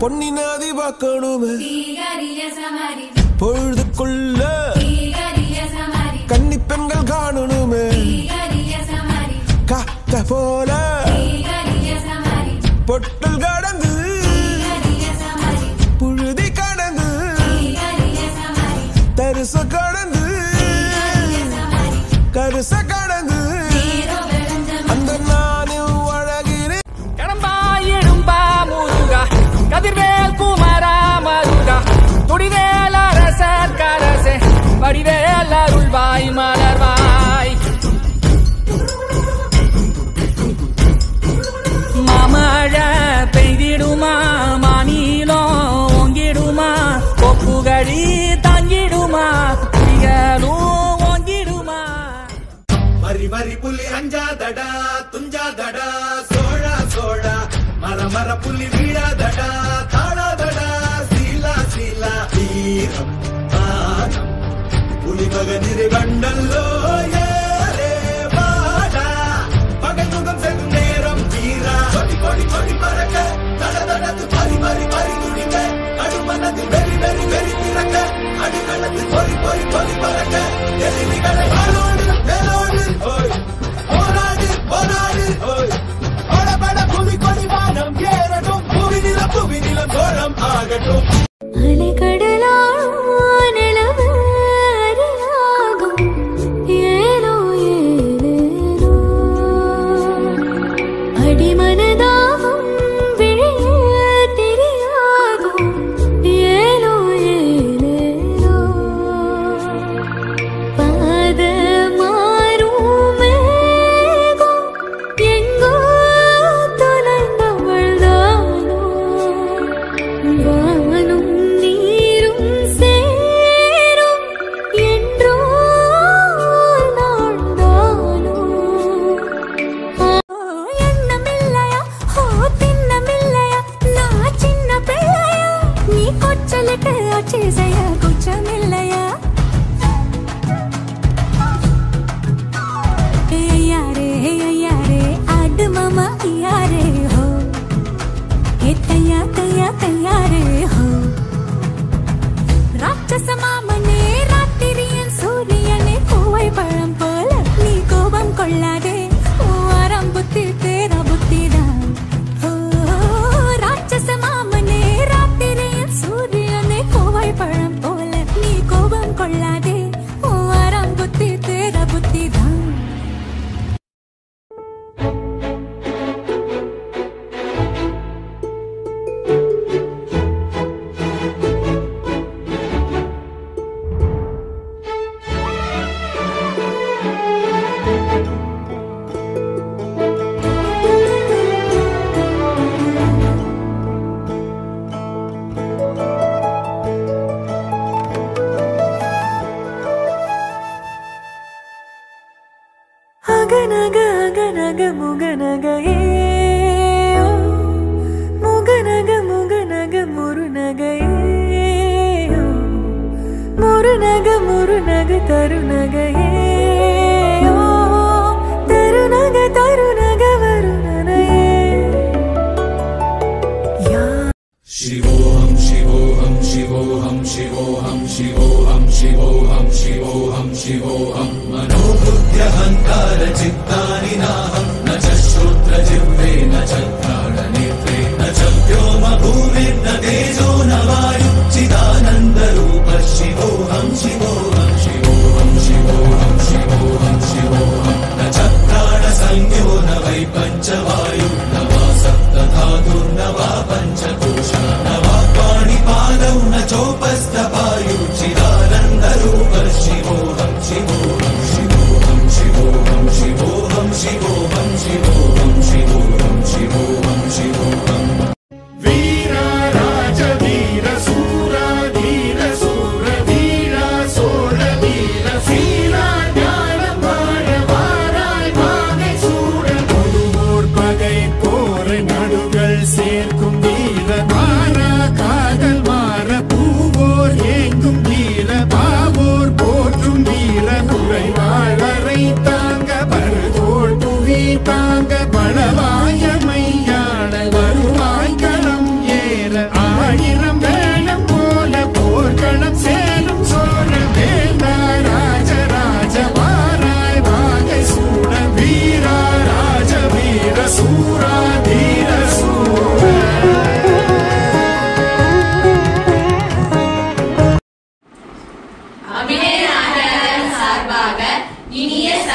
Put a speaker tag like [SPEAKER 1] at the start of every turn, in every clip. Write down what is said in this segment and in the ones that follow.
[SPEAKER 1] பொன்னினாதி பார்க்கணுமே பொழுதுக்குள்ள கன்னி பெண்கள் காணணுமே காத்த போல பொட்டல் கடந்து புழுதி கடந்து தரிச கடந்து கருச கடந்து அந்த நானும் அழகிறேன்
[SPEAKER 2] கடம்பாயிடும்பா முருகா கதிர்வேல் குமரா மருகா துடிவேல் அரசர் கரசே வடிவேல் அருள்வாய் மலர்வாய் மாமழை பெய்திடுமா மாநிலம் ஓங்கிடுமா கொப்புகழி தாங்கிடுமா புலிகளும் ஓங்கிடுமா
[SPEAKER 3] மரி மரி புலி அஞ்சாதடா துஞ்சாதடா சோழா சோழா மர மர புலி வீழாதடா தாழாதடா சீலா சீலா வீரம் ஆனம் புலி மகனிரு வண்டல்லோ ஏரே வாடா பகல் முகம் செல்லும் நேரம் வீரா கொடி கொடி கொடி பறக்க தட தடத்து பறி பறி பறி துடிக்க கடுமனத்தில் வெறி வெறி வெறி திறக்க அடிக்கணத்தில் பொறி பொறி பொறி பறக்க எதிரிகளை வாழோடு வேலோடு ஓய் போராடு போராடு ஓய் படபட புலி கொடி வானம் ஏறட்டும் புவி நிலம் கோரம் ஆகட்டும்
[SPEAKER 4] शिवोऽहं शिवोऽहं शिवोऽहं शिवोऽहं शिवोऽहं शिवोऽहं शिवोऽहं शिवोऽहं मनोबुद्ध्यहङ्कार चित्तानि नाहं न च श्रोत्रजिह्वे न च घ्राणनेत्रे न च व्योम भूमिर्न तेजो न वायुः चिदानन्दरूपः शिवोऽहं शिवोऽहं शिवोऽहं शिवोऽहं शिवोऽहं शिवोऽहं न च प्राणसंज्ञो न वै पञ्चवायुः न वा सप्तधातुर्न वा पञ्चकोशः न वा पाणिपादौ न चोपस्थपायुः चिदानन्दरूपः शिवोऽहं शिवोऽहं शिवोऽहं शिवोऽहं शिवोऽहं शिवोऽहं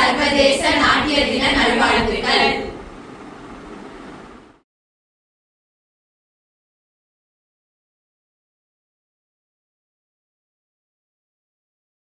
[SPEAKER 5] சர்வதேச நாட்டிய தின நல்வாழ்த்துக்கள்.